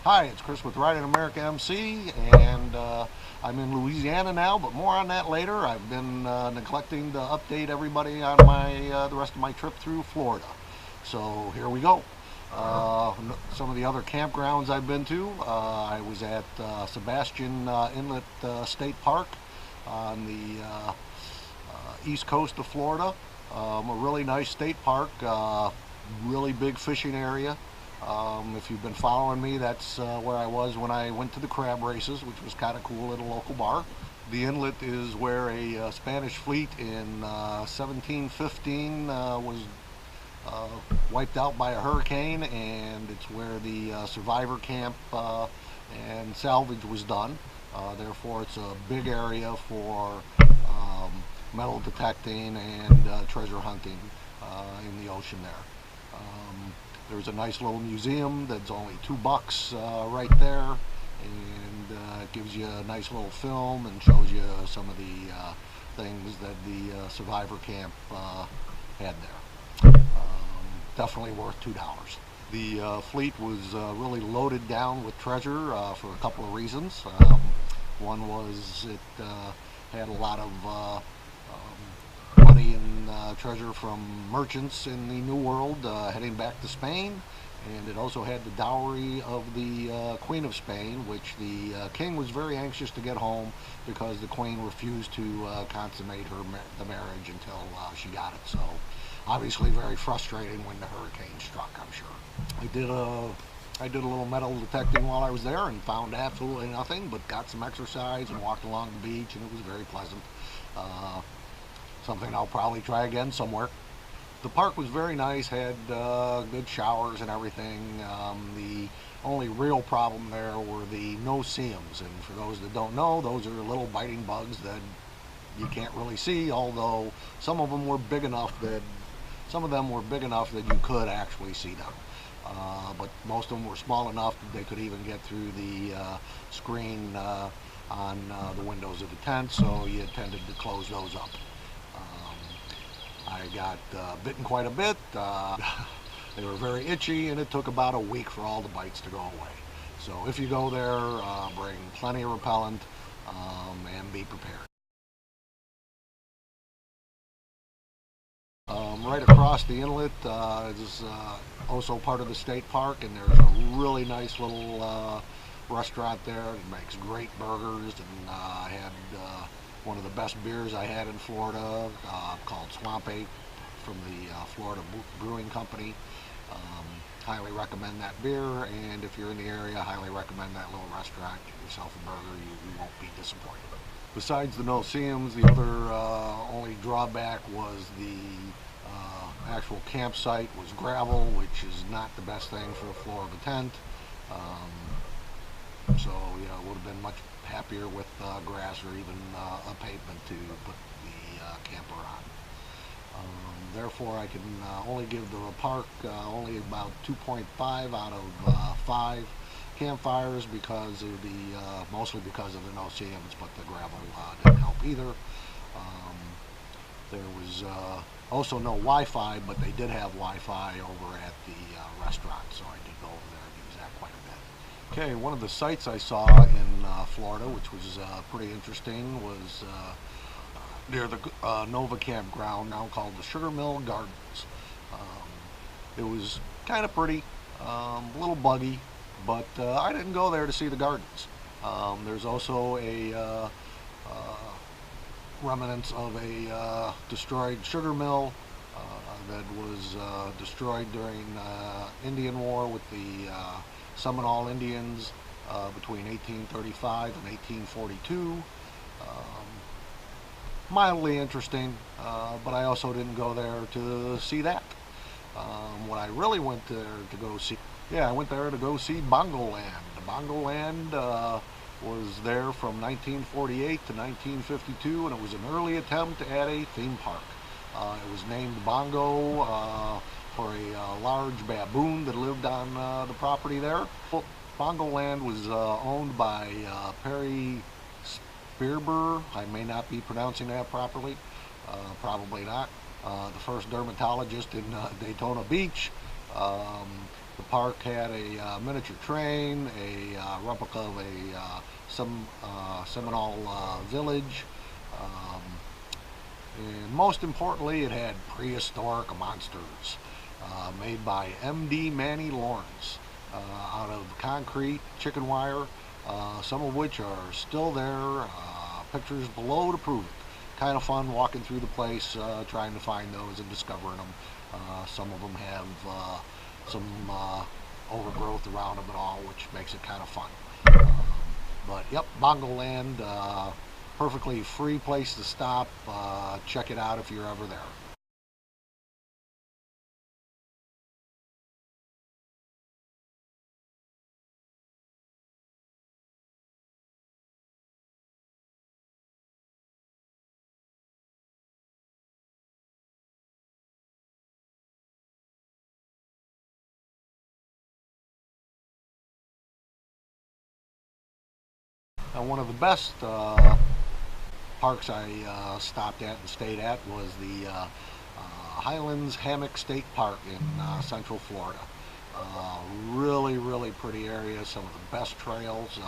Hi, it's Chris with Riding America MC, and I'm in Louisiana now, but more on that later. I've been neglecting to update everybody on the rest of my trip through Florida. So here we go. Some of the other campgrounds I've been to. I was at Sebastian Inlet State Park on the east coast of Florida. A really nice state park, really big fishing area. If you've been following me, that's where I was when I went to the crab races, which was kind of cool at a local bar. The inlet is where a Spanish fleet in 1715 was uh, wiped out by a hurricane, and it's where the survivor camp and salvage was done. Therefore, it's a big area for metal detecting and treasure hunting in the ocean there. There's a nice little museum that's only $2 right there, and it gives you a nice little film and shows you some of the things that the survivor camp had there. Definitely worth $2. The fleet was really loaded down with treasure for a couple of reasons. One was it had a lot of money and treasure from merchants in the New World heading back to Spain, and it also had the dowry of the Queen of Spain, which the king was very anxious to get home because the queen refused to consummate the marriage until she got it. So obviously very frustrating when the hurricane struck, I'm sure. I did a little metal detecting while I was there and found absolutely nothing, but got some exercise and walked along the beach, and it was very pleasant. Uh, Something I'll probably try again somewhere. The park was very nice, had good showers and everything. The only real problem there were the no-see-ums, and for those that don't know, those are little biting bugs that you can't really see, although some of them were big enough that you could actually see them. But most of them were small enough that they could even get through the screen on the windows of the tent, so you tended to close those up. I got bitten quite a bit. They were very itchy, and it took about a week for all the bites to go away. So if you go there, bring plenty of repellent and be prepared. Right across the inlet is also part of the state park, and there's a really nice little restaurant there that makes great burgers, and I had one of the best beers I had in Florida called Swamp Ape from the Florida Brewing Company. Um, Highly recommend that beer, and if you're in the area, highly recommend that little restaurant. Get yourself a burger, you won't be disappointed. Besides the no-see-ums, the other only drawback was the actual campsite was gravel, which is not the best thing for the floor of a tent. So, would have been much happier with grass or even a pavement to put the camper on. Therefore, I can only give the park only about 2.5 out of 5 campfires because of mostly because of the no-see-ums, but the gravel didn't help either. There was also no Wi-Fi, but they did have Wi-Fi over at the restaurant, so I did go over there and use that quite a bit. Okay, one of the sites I saw in Florida, which was pretty interesting, was near the Nova Campground, now called the Sugar Mill Gardens. It was kind of pretty, a little buggy, but I didn't go there to see the gardens. There's also a remnants of a destroyed sugar mill that was destroyed during Indian War with the Seminole Indians between 1835 and 1842. Mildly interesting, but I also didn't go there to see that. What I really went there to go see, yeah, I went there to go see Bongoland. Bongoland was there from 1948 to 1952, and it was an early attempt at a theme park. It was named Bongo for a large baboon that lived on the property there. Well, Bongoland was owned by Perry Spearber. I may not be pronouncing that properly. Probably not. The first dermatologist in Daytona Beach. The park had a miniature train, a replica of a Seminole village, um, and most importantly, it had prehistoric monsters made by M.D. Manny Lawrence out of concrete, chicken wire, some of which are still there, pictures below to prove it. Kind of fun walking through the place, trying to find those and discovering them. Some of them have some overgrowth around them and all, which makes it kind of fun. But yep, Bongoland, perfectly free place to stop. Check it out if you're ever there. Now, one of the best parks I stopped at and stayed at was the Highlands Hammock State Park in Central Florida. Really pretty area, some of the best trails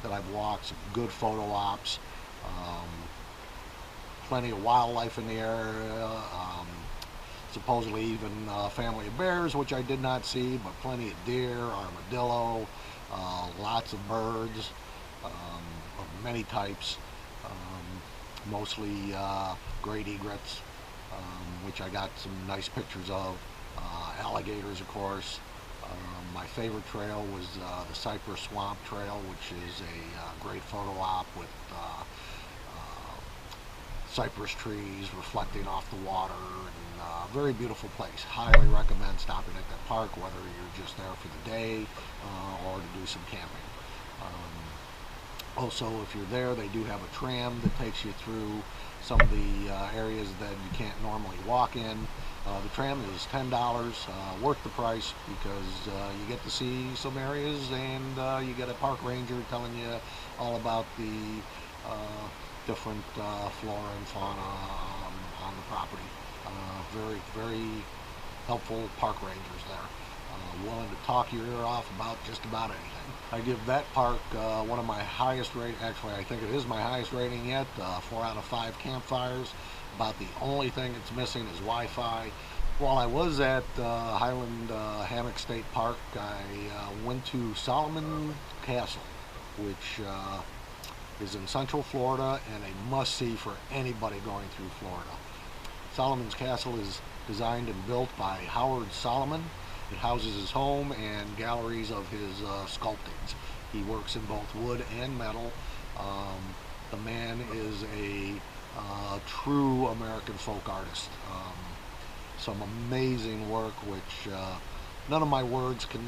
that I've walked, some good photo ops, um, plenty of wildlife in the area, supposedly even family of bears, which I did not see, but plenty of deer, armadillo, lots of birds of many types, mostly great egrets, which I got some nice pictures of, alligators of course. My favorite trail was the Cypress Swamp Trail, which is a great photo op with cypress trees reflecting off the water, and very beautiful place. Highly recommend stopping at that park, whether you're just there for the day or to do some camping. Also, if you're there, they do have a tram that takes you through some of the areas that you can't normally walk in. The tram is $10, worth the price, because you get to see some areas, and you get a park ranger telling you all about the different flora and fauna on the property. Very helpful park rangers there, willing to talk your ear off about just about anything. I give that park one of my highest rate. Actually, I think it is my highest rating yet. 4 out of 5 campfires. About the only thing it's missing is Wi-Fi. While I was at Highland Hammock State Park, I went to Solomon Castle, which is in Central Florida and a must-see for anybody going through Florida. Solomon's Castle is designed and built by Howard Solomon. It houses his home and galleries of his sculptings. He works in both wood and metal. The man is a true American folk artist. Some amazing work, which none of my words can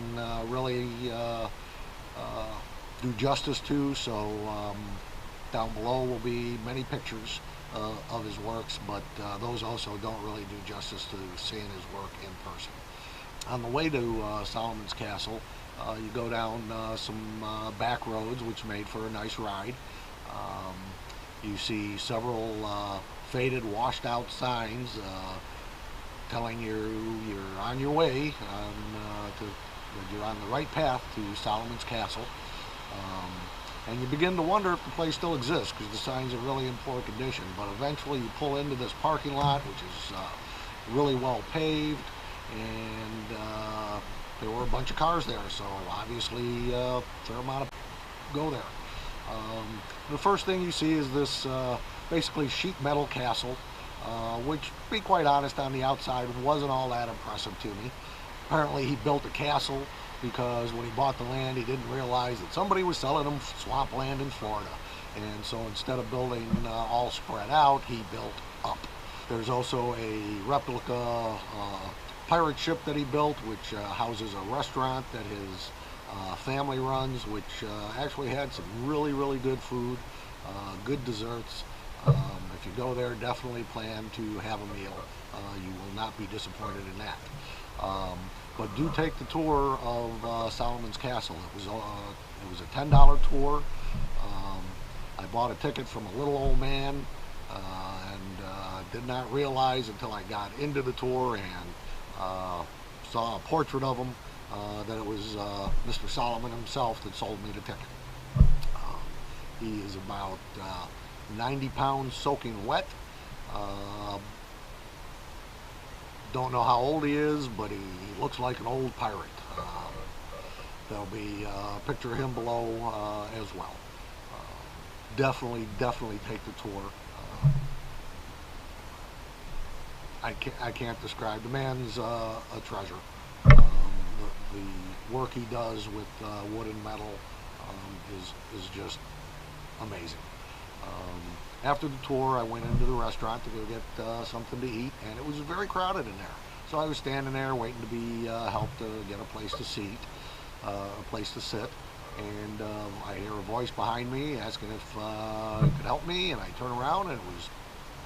really do justice to. So down below will be many pictures of his works, but those also don't really do justice to seeing his work in person. On the way to Solomon's Castle, you go down some back roads, which made for a nice ride. You see several faded, washed out signs telling you you're on your way, that you're on the right path to Solomon's Castle. And you begin to wonder if the place still exists, because the signs are really in poor condition. But eventually you pull into this parking lot, which is really well paved, and there were a bunch of cars there, so obviously a fair amount of go there. The first thing you see is this basically sheet metal castle, which, to be quite honest, on the outside wasn't all that impressive to me. Apparently he built a castle because when he bought the land, he didn't realize that somebody was selling him swampland in Florida. And so instead of building all spread out, he built up. There's also a replica pirate ship that he built, which houses a restaurant that his family runs, which actually had some really good food, good desserts. If you go there, definitely plan to have a meal. You will not be disappointed in that. But do take the tour of Solomon's Castle. It was a $10 tour. I bought a ticket from a little old man, and did not realize until I got into the tour and saw a portrait of him that it was Mr. Solomon himself that sold me the ticket. He is about 90 pounds soaking wet. Don't know how old he is, but he looks like an old pirate. There'll be a picture of him below as well. Definitely take the tour. I can't describe. The man's a treasure. The work he does with wood and metal is just amazing. After the tour, I went into the restaurant to go get something to eat, and it was very crowded in there. So I was standing there waiting to be helped to get a place to sit, and I hear a voice behind me asking if he could help me, and I turn around, and it was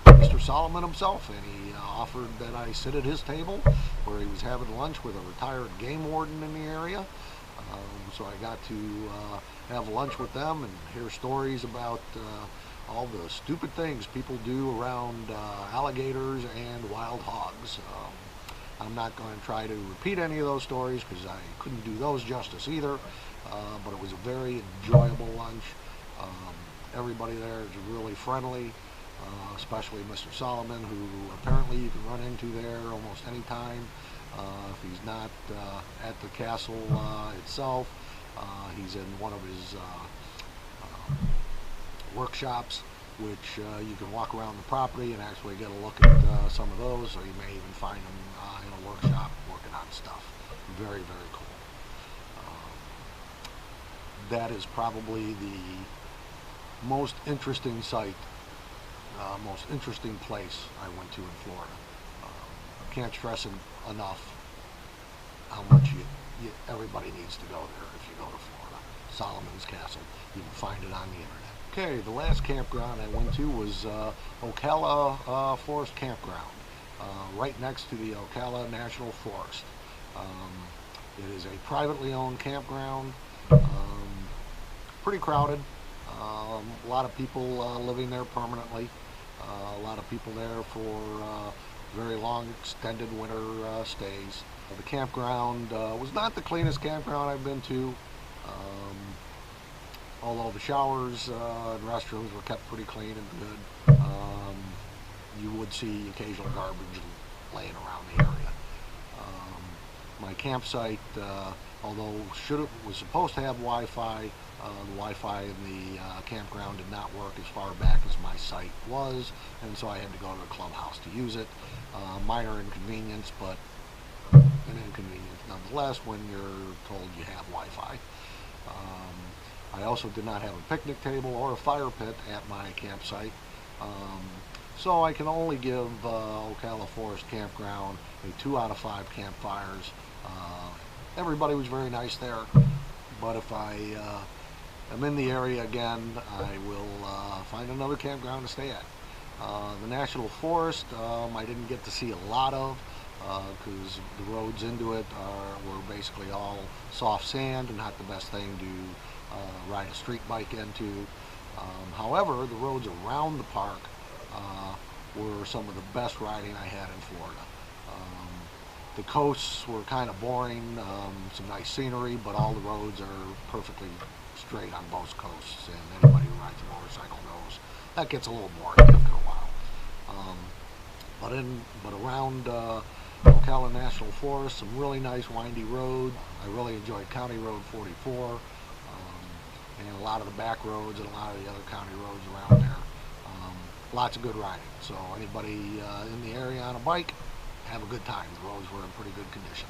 Mr. Solomon himself, and he offered that I sit at his table, where he was having lunch with a retired game warden in the area. So I got to have lunch with them and hear stories about all the stupid things people do around alligators and wild hogs. I'm not going to try to repeat any of those stories because I couldn't do those justice either, but it was a very enjoyable lunch. Everybody there is really friendly, especially Mr. Solomon, who apparently you can run into there almost any time. If he's not at the castle itself, he's in one of his workshops, which you can walk around the property and actually get a look at some of those, or you may even find him in a workshop working on stuff. Very cool. That is probably the most interesting site, most interesting place I went to in Florida. Can't stress enough how much everybody needs to go there if you go to Florida. Solomon's Castle. You can find it on the internet. Okay, the last campground I went to was Ocala Forest Campground, right next to the Ocala National Forest. It is a privately owned campground, pretty crowded, a lot of people living there permanently, a lot of people there for very long extended winter stays. The campground was not the cleanest campground I've been to. Although the showers and restrooms were kept pretty clean and good, you would see occasional garbage laying around the area. My campsite, although was supposed to have Wi-Fi, the Wi-Fi in the campground did not work as far back as my site was, and so I had to go to the clubhouse to use it. Minor inconvenience, but an inconvenience nonetheless when you're told you have Wi-Fi. I also did not have a picnic table or a fire pit at my campsite, so I can only give Ocala Forest Campground a 2 out of 5 campfires. Everybody was very nice there, but if I am in the area again, I will find another campground to stay at. The National Forest I didn't get to see a lot of because the roads into it were basically all soft sand and not the best thing to ride a street bike into. However, the roads around the park were some of the best riding I had in Florida. The coasts were kind of boring, some nice scenery, but all the roads are perfectly straight on both coasts, and anybody who rides a motorcycle knows that gets a little boring after a while. But around Ocala National Forest, some really nice windy road. I really enjoyed County Road 44, and a lot of the back roads and a lot of the other county roads around there. Lots of good riding. So anybody in the area on a bike, have a good time. The roads were in pretty good condition.